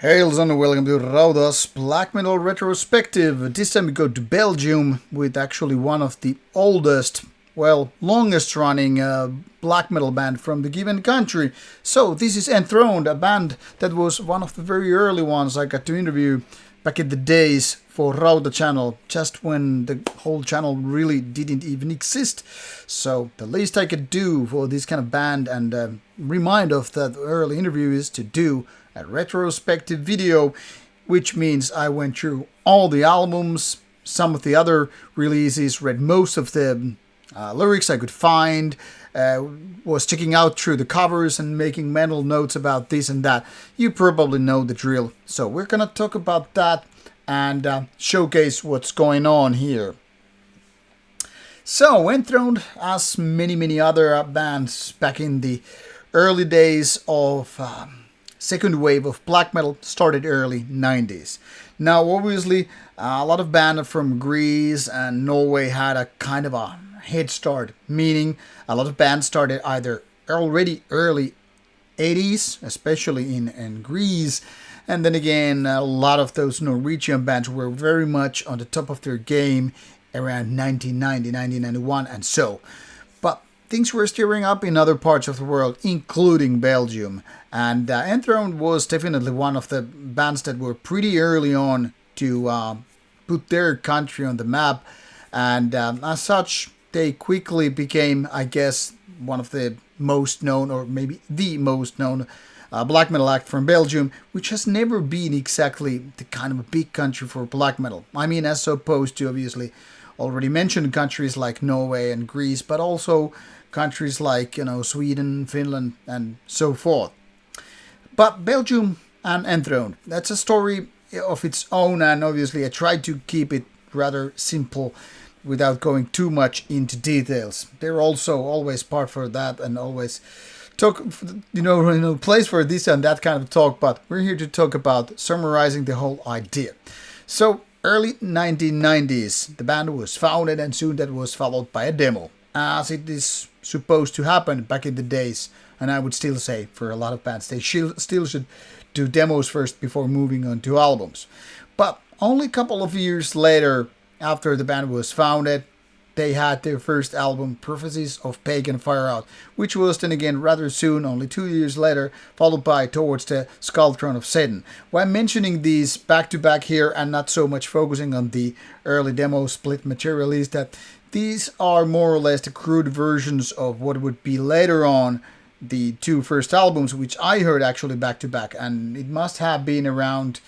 Hails and welcome to Rauta's Black Metal Retrospective. This time we go to Belgium with actually one of the oldest, longest running black metal band from the given country. So this is Enthroned, a band that was one of the very early ones I got to interview back in the days for Rauta channel, just when the whole channel really didn't even exist. So the least I could do for this kind of band and remind of that early interview is to do a retrospective video, which means I went through all the albums, some of the other releases, read most of the lyrics I could find, was checking out through the covers and making mental notes about this and that. You probably know the drill. So we're gonna talk about that and showcase what's going on here. So Enthroned, as many other bands back in the early days of second wave of black metal, started early 90s. Now obviously a lot of bands from Greece and Norway had a kind of a head start, meaning a lot of bands started either already early 80s, especially in Greece, and then again a lot of those Norwegian bands were very much on the top of their game around 1990, 1991 and so. But things were stirring up in other parts of the world, including Belgium, and Enthroned was definitely one of the bands that were pretty early on to put their country on the map, and as such they quickly became, I guess, one of the most known, or maybe the most known black metal act from Belgium, which has never been exactly the kind of a big country for black metal. I mean, as opposed to obviously already mentioned countries like Norway and Greece, but also countries like, Sweden, Finland, and so forth. But Belgium and Enthroned, that's a story of its own, and obviously I tried to keep it rather simple without going too much into details. They're also always part for that and always talk, place for this and that kind of talk, but we're here to talk about summarizing the whole idea. So, early 1990s, the band was founded and soon that was followed by a demo, as it is supposed to happen back in the days. And I would still say, for a lot of bands, they still should do demos first before moving on to albums. But only a couple of years later, after the band was founded, they had their first album, Prophecies of Pagan Fire out, which was then again rather soon, only 2 years later, followed by Towards the Skull Throne of Satan. Why I'm mentioning these back to back here and not so much focusing on the early demo split material is that these are more or less the crude versions of what would be later on the two first albums, which I heard actually back to back, and it must have been around,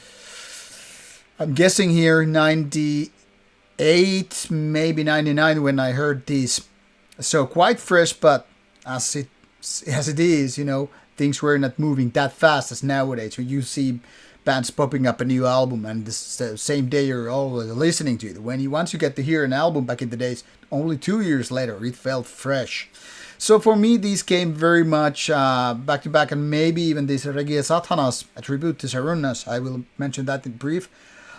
I'm guessing here, 98, maybe 99 when I heard these. So quite fresh, but as it is, things were not moving that fast as nowadays. So you see bands popping up a new album and the same day you're all listening to it. Once you get to hear an album back in the days, only 2 years later, it felt fresh. So for me, these came very much back to back, and maybe even this Regie Satanas, a tribute to Sarunas, I will mention that in brief.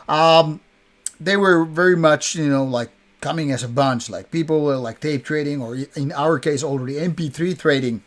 They were very much, like coming as a bunch, like people were like tape trading, or in our case already MP3 trading.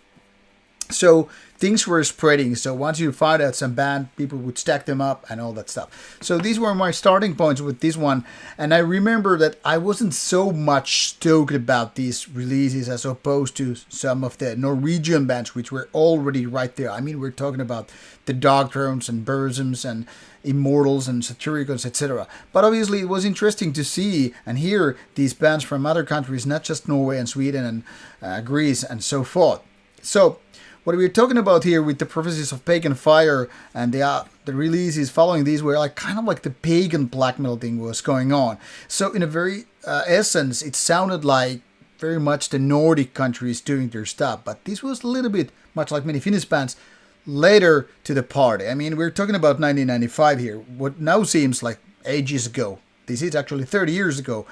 So things were spreading. So once you find out some band, people would stack them up and all that stuff. So these were my starting points with this one. And I remember that I wasn't so much stoked about these releases as opposed to some of the Norwegian bands, which were already right there. I mean, we're talking about the Dog Thrones and Burzums and Immortals and Satyricons, etc. But obviously it was interesting to see and hear these bands from other countries, not just Norway and Sweden and Greece and so forth. So what we're talking about here with the Prophecies of Pagan Fire and the releases following these were like kind of like the pagan black metal thing was going on. So in a very essence, it sounded like very much the Nordic countries doing their stuff. But this was a little bit, much like many Finnish bands, later to the party. I mean, we're talking about 1995 here. What now seems like ages ago. This is actually 30 years ago.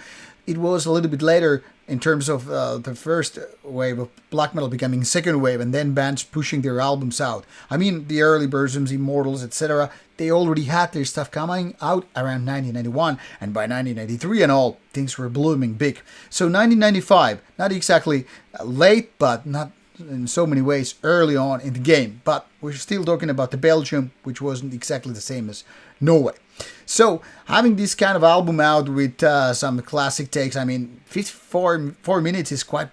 It was a little bit later in terms of the first wave of black metal becoming second wave, and then bands pushing their albums out. I mean, the early Burzums, Immortals, etc., they already had their stuff coming out around 1991, and by 1993 and all, things were blooming big. So 1995, not exactly late, but not in so many ways early on in the game. But we're still talking about the Belgium, which wasn't exactly the same as Norway. So having this kind of album out with some classic takes, I mean, 54 minutes is quite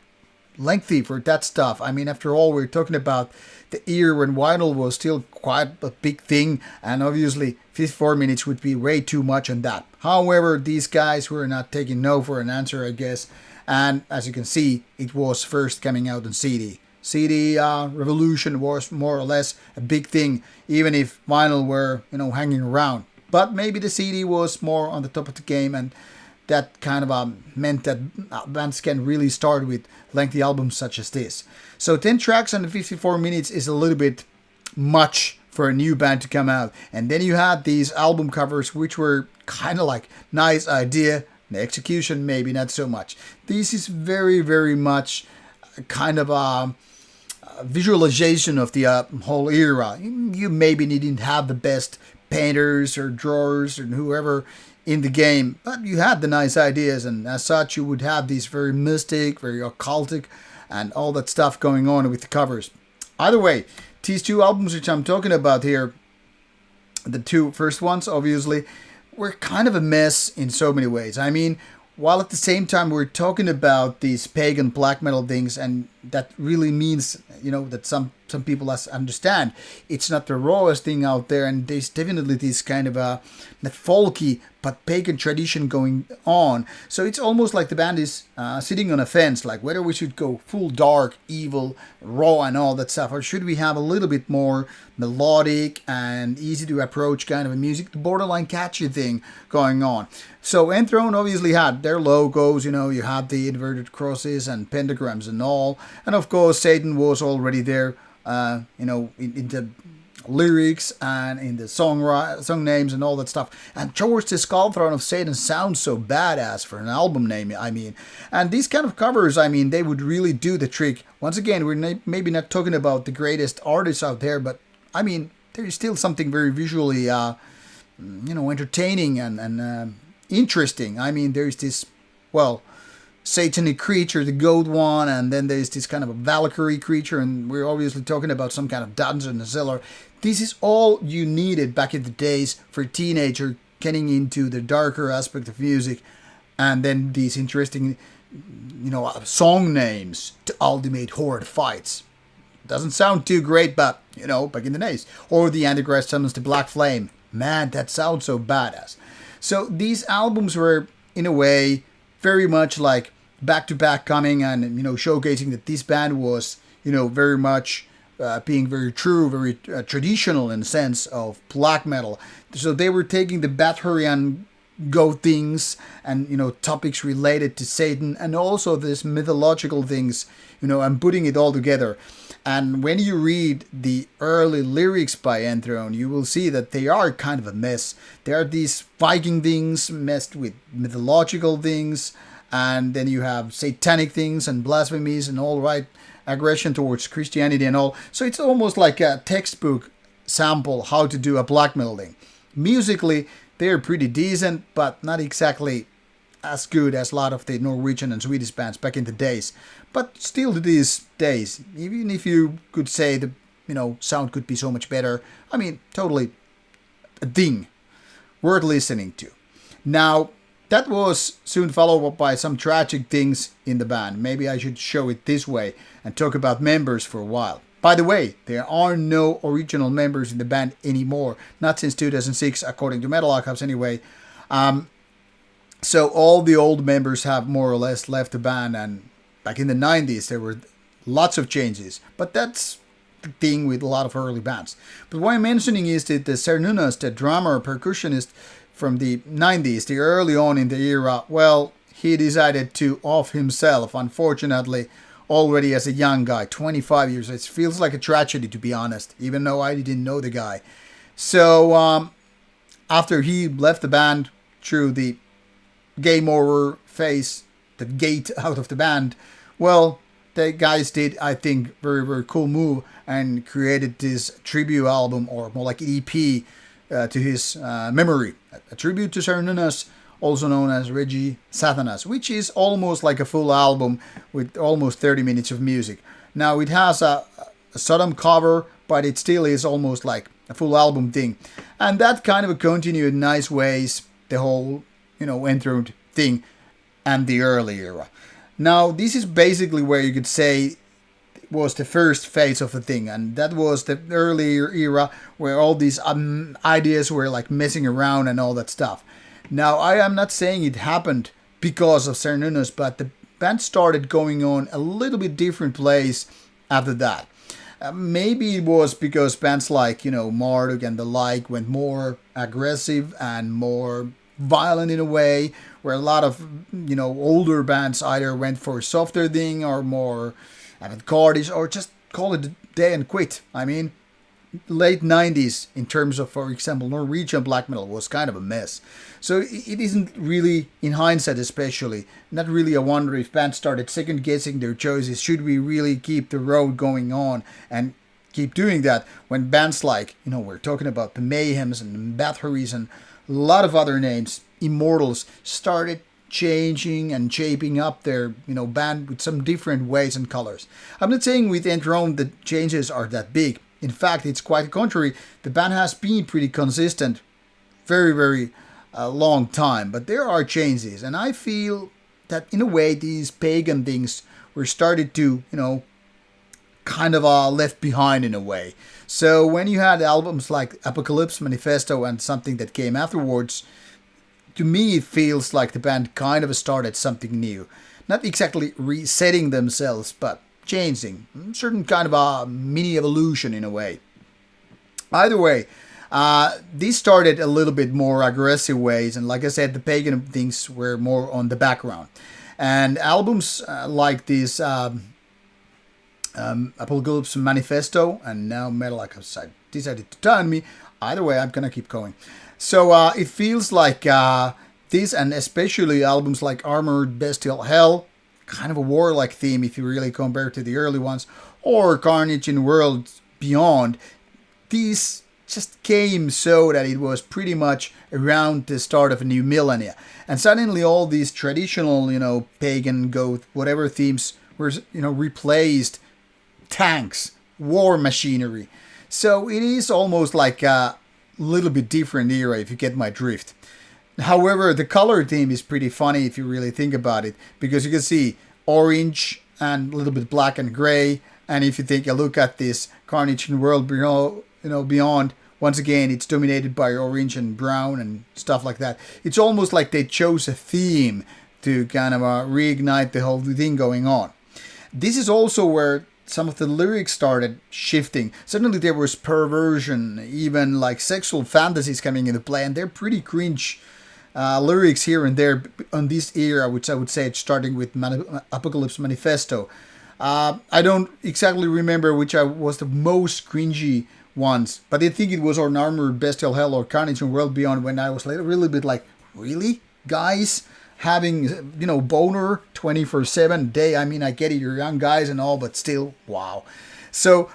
lengthy for that stuff. I mean, after all, we're talking about the era when vinyl was still quite a big thing, and obviously 54 minutes would be way too much on that. However, these guys were not taking no for an answer, I guess, and as you can see, it was first coming out on CD. CD revolution was more or less a big thing, even if vinyl were, hanging around. But maybe the CD was more on the top of the game, and that kind of meant that bands can really start with lengthy albums such as this. So 10 tracks and 54 minutes is a little bit much for a new band to come out. And then you had these album covers, which were kind of like nice idea. The execution maybe not so much. This is very, very much kind of a visualization of the whole era. You maybe didn't have the best painters or drawers or whoever in the game, but you had the nice ideas, and as such you would have these very mystic, very occultic, and all that stuff going on with the covers. Either way, these two albums which I'm talking about here, the two first ones obviously, were kind of a mess in so many ways. I mean, while at the same time we're talking about these pagan black metal things, and that really means, that some people understand it's not the rawest thing out there, and there's definitely this kind of a folky but pagan tradition going on. So it's almost like the band is sitting on a fence, like whether we should go full dark, evil, raw and all that stuff, or should we have a little bit more melodic and easy to approach kind of a music, borderline catchy thing going on. So Enthroned obviously had their logos, you had the inverted crosses and pentagrams and all, and of course Satan was already there, in the lyrics and in the song names and all that stuff. And George the Skull Throne of Satan sounds so badass for an album name, I mean. And these kind of covers, I mean, they would really do the trick. Once again, we're maybe not talking about the greatest artists out there, but I mean, there's still something very visually, entertaining and interesting. I mean, there's this, satanic creature, the goat one, and then there's this kind of a Valkyrie creature, and we're obviously talking about some kind of dungeon and cellar. This is all you needed back in the days for a teenager getting into the darker aspect of music, and then these interesting, song names to ultimate horde fights. Doesn't sound too great, but, back in the days. Or the Antichrist summons the Black Flame. Man, that sounds so badass. So these albums were, in a way, very much like back-to-back coming and, showcasing that this band was, very much being very true, very traditional in the sense of black metal. So they were taking the Bathory goat things and, topics related to Satan and also this mythological things, and putting it all together. And when you read the early lyrics by Enthroned, you will see that they are kind of a mess. There are these Viking things messed with mythological things, and then you have satanic things and blasphemies and all right aggression towards Christianity and all. So it's almost like a textbook sample how to do a black metal thing. Musically, they're pretty decent, but not exactly as good as a lot of the Norwegian and Swedish bands back in the days. But still to these days, even if you could say the sound could be so much better, I mean, totally a thing worth listening to. Now, that was soon followed up by some tragic things in the band. Maybe I should show it this way and talk about members for a while. By the way, there are no original members in the band anymore. Not since 2006, according to Metal Archives anyway. So all the old members have more or less left the band, and back in the 90s there were lots of changes. But that's the thing with a lot of early bands. But what I'm mentioning is that the Cernunas, the drummer, percussionist from the 90s, the early on in the era, well, he decided to off himself, unfortunately, already as a young guy, 25 years. It feels like a tragedy, to be honest, even though I didn't know the guy. So after he left the band through the game over phase, the gate out of the band, well, the guys did, I think, very, very cool move and created this tribute album, or more like EP, to his memory. A tribute to Cernunas also known as Reggie Satanas, which is almost like a full album with almost 30 minutes of music. Now it has a Sodom cover, but it still is almost like a full album thing. And that kind of continued in nice ways the whole, Enthroned thing and the early era. Now this is basically where you could say was the first phase of the thing, and that was the earlier era where all these ideas were like messing around and all that stuff. Now I am not saying it happened because of Cernunnos, but the band started going on a little bit different place after that. Maybe it was because bands like Marduk and the like went more aggressive and more violent in a way, where a lot of older bands either went for a softer thing or more avant-garde, or just call it a day and quit. I mean, late 90s in terms of, for example, Norwegian black metal was kind of a mess. So it isn't really, in hindsight especially, not really a wonder if bands started second guessing their choices. Should we really keep the road going on and keep doing that when bands like, we're talking about the Mayhems and Bathories and a lot of other names, Immortals, started changing and shaping up their band with some different ways and colors. I'm not saying with Enthroned the changes are that big. In fact, it's quite the contrary. The band has been pretty consistent very, very long time, but there are changes, and I feel that in a way these pagan things were started to kind of left behind in a way. So when you had albums like Apocalypse Manifesto and something that came afterwards, to me it feels like the band kind of started something new. Not exactly resetting themselves, but changing. Certain kind of a mini evolution in a way. Either way, these started a little bit more aggressive ways, and like I said, the pagan things were more on the background. And albums like this Apocalypse Manifesto and now Metal Like I decided to turn me. Either way, I'm gonna keep going. So it feels like this, and especially albums like Armored Bestial Hell, kind of a warlike theme if you really compare to the early ones, or Carnage in Worlds Beyond, these just came so that it was pretty much around the start of a new millennia. And suddenly all these traditional, pagan, goth, whatever themes were, replaced tanks, war machinery. So it is almost like a little bit different era, if you get my drift. However, the color theme is pretty funny if you really think about it, because you can see orange and a little bit black and gray. And if you take a look at this Carnage in World Beyond, once again, it's dominated by orange and brown and stuff like that. It's almost like they chose a theme to kind of reignite the whole thing going on. This is also where some of the lyrics started shifting. Suddenly there was perversion, even like sexual fantasies coming into play, and they're pretty cringe lyrics here and there on this era, which I would say it's starting with Apocalypse Manifesto. I don't exactly remember which was the most cringy ones, but I think it was on Armored Bestial Hell or Carnage in World Beyond, when I was a really bit like, really, guys? Having, boner 24/7 day. I mean, I get it, you're young guys and all, but still, wow. So,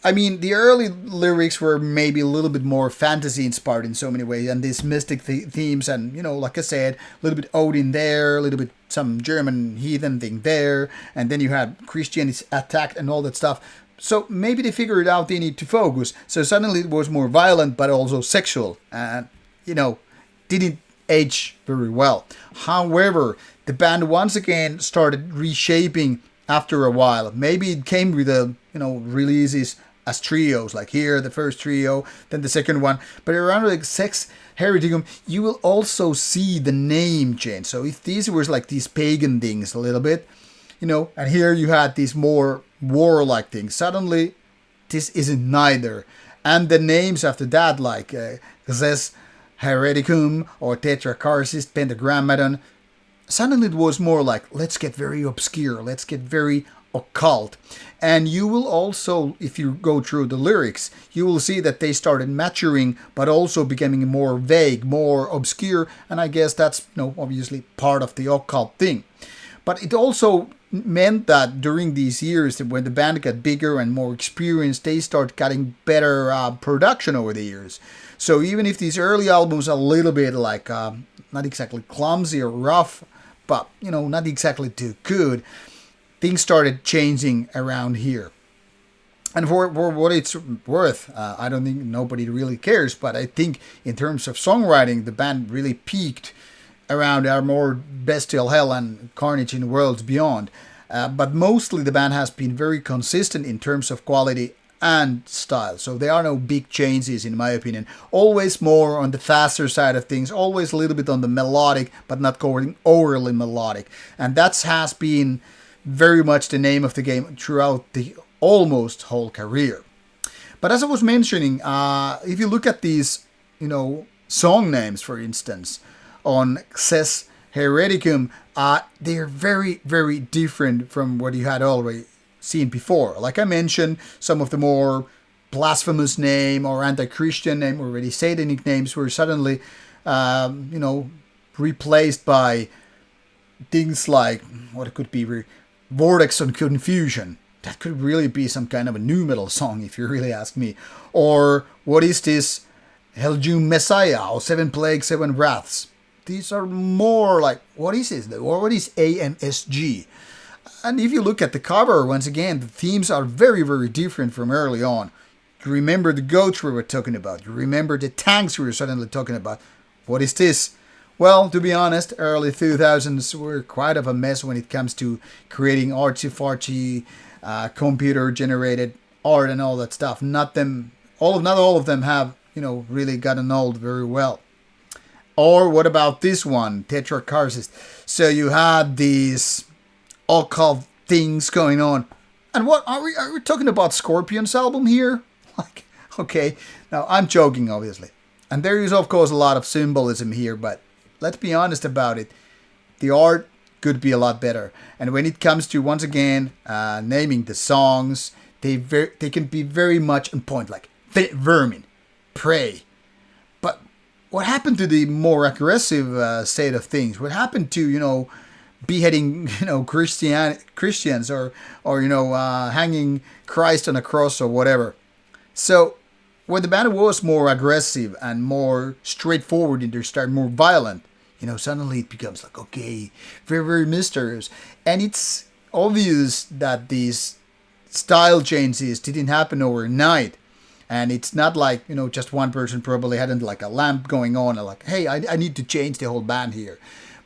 I mean, the early lyrics were maybe a little bit more fantasy inspired in so many ways, and these mystic themes, and, like I said, a little bit Odin there, a little bit some German heathen thing there, and then you had Christians attacked and all that stuff. So maybe they figured out they need to focus. So suddenly it was more violent, but also sexual, and, didn't age very well. However, the band once again started reshaping after a while. Maybe it came with releases as trios, like here the first trio, then the second one. But around like Sex Hereticum, you will also see the name change. So if these were like these pagan things a little bit, and here you had these more warlike things. Suddenly, this isn't neither. And the names after that, like Zes Hereticum or Tetracarsis, Pentagrammaton, suddenly it was more like, let's get very obscure, let's get very occult. And you will also, if you go through the lyrics, you will see that they started maturing, but also becoming more vague, more obscure, and I guess that's, obviously part of the occult thing. But it also meant that during these years, when the band got bigger and more experienced, they start getting better production over the years. So even if these early albums are a little bit like not exactly clumsy or rough, but not exactly too good. Things started changing around here. And for what it's worth, I don't think nobody really cares, but I think in terms of songwriting, the band really peaked around our more Bestial Hell and Carnage in Worlds Beyond. But mostly the band has been very consistent in terms of quality and style. So there are no big changes in my opinion. Always more on the faster side of things, always a little bit on the melodic, but not going overly melodic. And that has been very much the name of the game throughout the almost whole career. But as I was mentioning, if you look at these, song names, for instance, on Xes Hereticum, they're very, very different from what you had already seen before. Like I mentioned, some of the more blasphemous name or anti-Christian name, already satanic names were suddenly, replaced by things like what it could be, Vortex on Confusion. That could really be some kind of a new metal song, if you really ask me. Or what is this Helgium Messiah or Seven Plagues, Seven Wraths? These are more like, what is this? Or what is AMSG? And if you look at the cover, once again, the themes are very, very different from early on. You remember the goats we were talking about. You remember the tanks we were suddenly talking about. What is this? Well, to be honest, early 2000s were quite of a mess when it comes to creating artsy-fartsy, computer-generated art and all that stuff. Not all of them have, really gotten old very well. Or what about this one, Tetracarsis? So you had these occult things going on. And what are we talking about Scorpion's album here? Like, okay, now I'm joking, obviously. And there is, of course, a lot of symbolism here, but let's be honest about it. The art could be a lot better. And when it comes to, once again, naming the songs, they can be very much on point, like Vermin, Prey. But what happened to the more aggressive state of things? What happened to, beheading, Christians or hanging Christ on a cross or whatever? So when the band was more aggressive and more straightforward in their start, more violent, suddenly it becomes like, okay, very, very mysterious. And it's obvious that these style changes didn't happen overnight. And it's not like, just one person probably hadn't like a lamp going on and like, hey, I need to change the whole band here.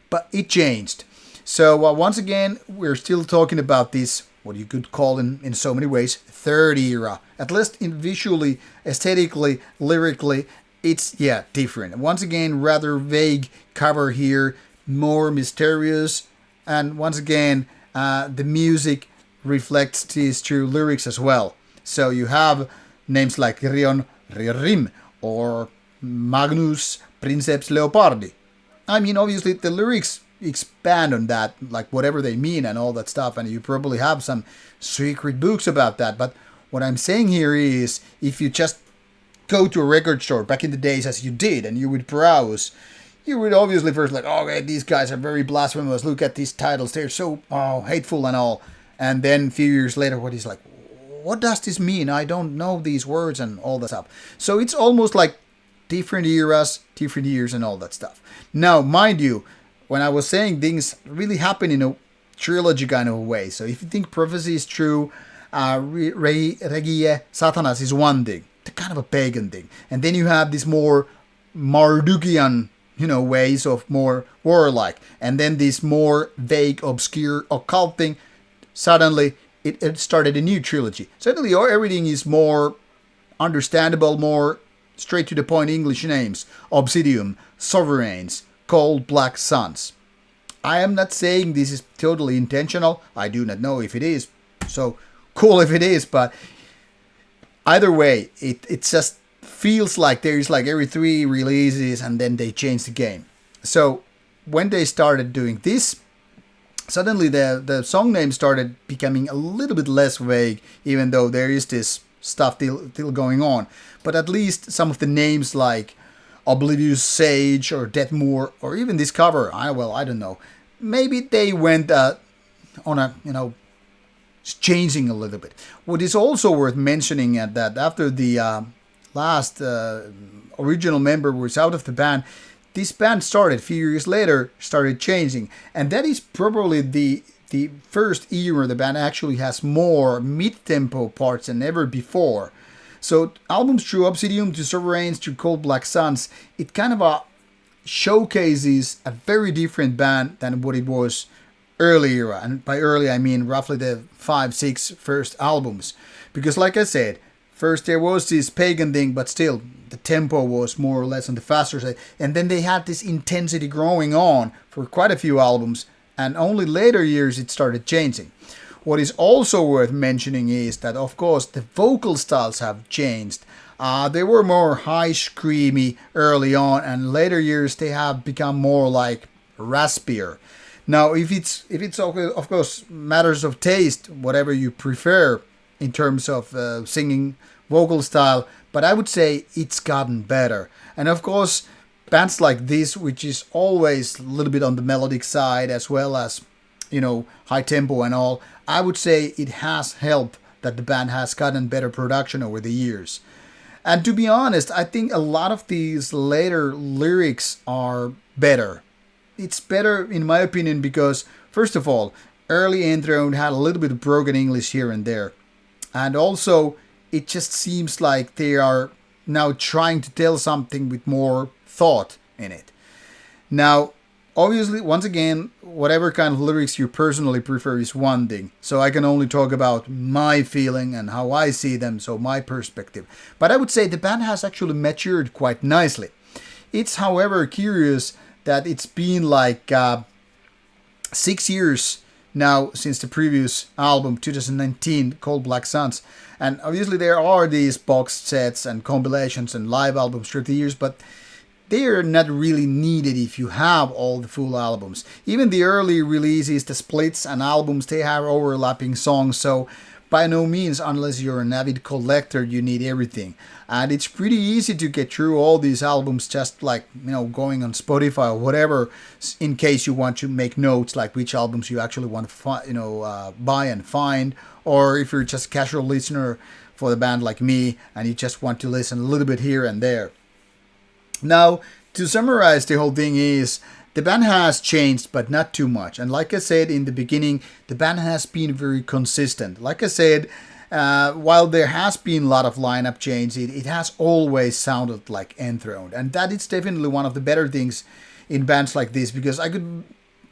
But it changed. So once again, we're still talking about this, what you could call in so many ways, third era. At least in visually, aesthetically, lyrically, it's, different. Once again, rather vague cover here, more mysterious. And once again, the music reflects these true lyrics as well. So you have names like Rion Riorim or Magnus Princeps Leopardi. I mean, obviously, the lyrics expand on that, like whatever they mean and all that stuff, and you probably have some secret books about that. But what I'm saying here is, if you just go to a record store back in the days as you did and you would browse, you would obviously first like, okay, these guys are very blasphemous, look at these titles, they're so hateful and all. And then a few years later, what is like, what does this mean? I don't know these words and all that stuff. So it's almost like different eras, different years and all that stuff. Now, mind you, when I was saying things really happen in a trilogy kind of a way. So if you think prophecy is true, Regie Satanas is one thing, the kind of a pagan thing. And then you have this more Mardukian, ways of more warlike. And then this more vague, obscure, occult thing. Suddenly, it started a new trilogy. Suddenly, everything is more understandable, more straight to the point English names. Obsidian, Sovereigns, Cold Black Suns. I am not saying this is totally intentional. I do not know if it is. So cool if it is, but either way, it just feels like there's like every 3 releases and then they change the game. So when they started doing this, suddenly the song names started becoming a little bit less vague, even though there is this stuff still going on. But at least some of the names like Oblivious Sage or Deathmoor or even this cover, I don't know. Maybe they went on a, changing a little bit. What is also worth mentioning that after the last original member was out of the band, this band started a few years later, started changing, and that is probably the first era the band actually has more mid-tempo parts than ever before. So albums through Obsidian to Sovereigns to Cold Black Suns, it kind of showcases a very different band than what it was earlier. And by early I mean roughly the 5-6 first albums. Because like I said, first there was this pagan thing, but still the tempo was more or less on the faster side. And then they had this intensity growing on for quite a few albums, and only later years it started changing. What is also worth mentioning is that, of course, the vocal styles have changed. They were more high screamy early on, and later years they have become more like raspier. Now, if it's of course matters of taste, whatever you prefer in terms of singing vocal style, but I would say it's gotten better. And of course, bands like this, which is always a little bit on the melodic side as well as, high tempo and all, I would say it has helped that the band has gotten better production over the years. And to be honest, I think a lot of these later lyrics are better. It's better in my opinion because, first of all, early Enthroned had a little bit of broken English here and there. And also, it just seems like they are now trying to tell something with more thought in it. Now, obviously, once again, whatever kind of lyrics you personally prefer is one thing. So I can only talk about my feeling and how I see them, so my perspective. But I would say the band has actually matured quite nicely. It's, however, curious that it's been like 6 years now since the previous album, 2019, Cold Black Suns. And obviously there are these box sets and compilations and live albums through the years, but they are not really needed if you have all the full albums. Even the early releases, the splits and albums, they have overlapping songs, so by no means, unless you're an avid collector, you need everything. And it's pretty easy to get through all these albums just like, going on Spotify or whatever, in case you want to make notes like which albums you actually want to buy and find, or if you're just a casual listener for the band like me and you just want to listen a little bit here and there. Now, to summarize the whole thing is, the band has changed, but not too much. And like I said in the beginning, the band has been very consistent. Like I said, while there has been a lot of lineup change, it has always sounded like Enthroned. And that is definitely one of the better things in bands like this, because I could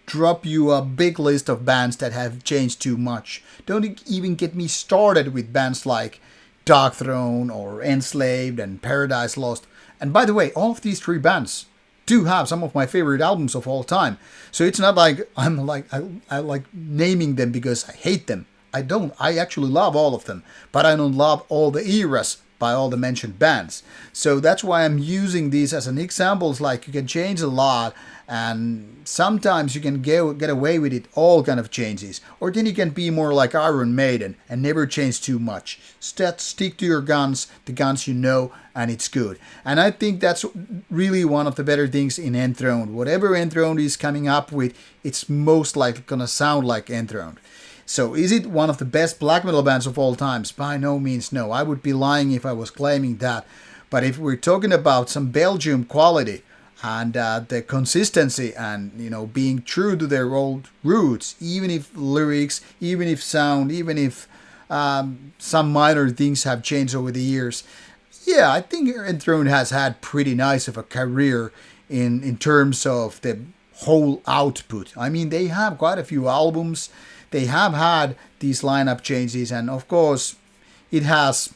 drop you a big list of bands that have changed too much. Don't even get me started with bands like Darkthrone or Enslaved and Paradise Lost. And by the way, all of these three bands do have some of my favorite albums of all time. So it's not like I like naming them because I hate them. I don't. I actually love all of them, but I don't love all the eras by all the mentioned bands. So that's why I'm using these as an examples. Like, you can change a lot, and sometimes you can get away with it, all kind of changes. Or then you can be more like Iron Maiden and never change too much. Stick to your guns, the guns you know, and it's good. And I think that's really one of the better things in Enthroned. Whatever Enthroned is coming up with, it's most likely gonna sound like Enthroned. So is it one of the best black metal bands of all times? By no means, no. I would be lying if I was claiming that. But if we're talking about some Belgian quality and the consistency and, being true to their old roots, even if lyrics, even if sound, even if some minor things have changed over the years, yeah, I think Enthroned has had pretty nice of a career in terms of the whole output. I mean, they have quite a few albums. They have had these lineup changes, and of course, it has,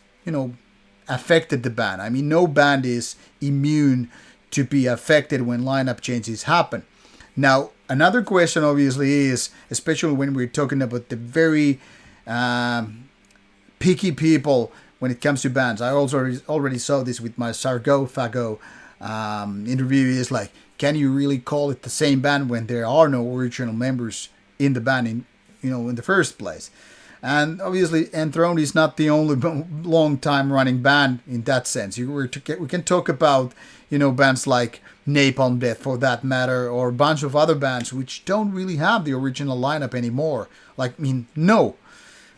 affected the band. I mean, no band is immune to be affected when lineup changes happen. Now, another question obviously is, especially when we're talking about the very picky people when it comes to bands. I also already saw this with my Sarcophago interview. Is like, can you really call it the same band when there are no original members in the band in the first place? And obviously, Enthroned is not the only long time running band in that sense. We can talk about, bands like Napalm Death for that matter, or a bunch of other bands which don't really have the original lineup anymore. No.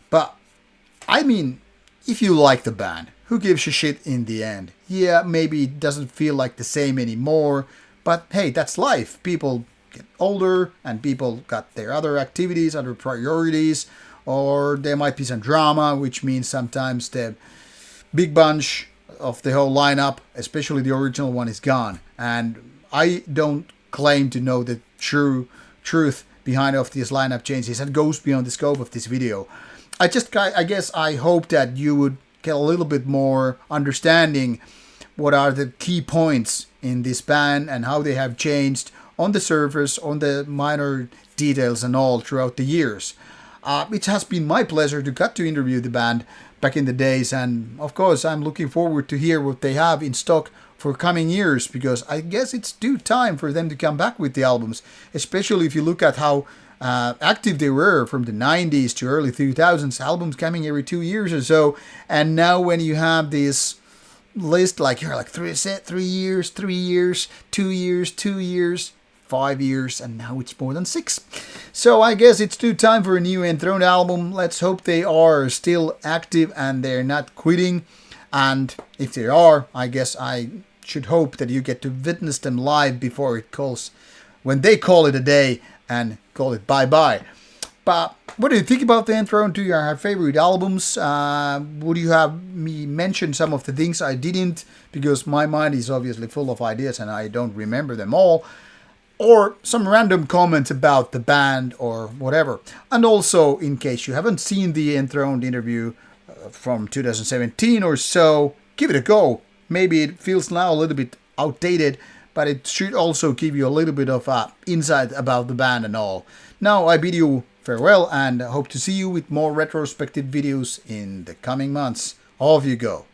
But, if you like the band, who gives a shit in the end? Yeah, maybe it doesn't feel like the same anymore, But hey, that's life. People get older and people got their other activities, other priorities, or there might be some drama, which means sometimes the big bunch of the whole lineup, especially the original one, is gone. And I don't claim to know the true truth behind of these lineup changes and goes beyond the scope of this video. I guess I hope that you would get a little bit more understanding what are the key points in this band and how they have changed on the surface, on the minor details and all throughout the years. It has been my pleasure to get to interview the band back in the days, and of course I'm looking forward to hear what they have in stock for coming years, because I guess it's due time for them to come back with the albums, especially if you look at how active they were from the 90s to early 2000s, albums coming every 2 years or so. And now when you have this list, like you're like 3 years, 3 years, 2 years, 2 years, 5 years, and now it's more than 6. So I guess it's due time for a new Enthroned album. Let's hope they are still active and they're not quitting. And if they are, I guess I should hope that you get to witness them live before when they call it a day and call it bye-bye. But what do you think about the Enthroned? Do you have favorite albums? Would you have me mention some of the things I didn't? Because my mind is obviously full of ideas and I don't remember them all. Or some random comments about the band or whatever. And also, in case you haven't seen the Enthroned interview from 2017 or so, give it a go. Maybe it feels now a little bit outdated, but it should also give you a little bit of insight about the band and all. Now I bid you farewell and hope to see you with more retrospective videos in the coming months. Off you go.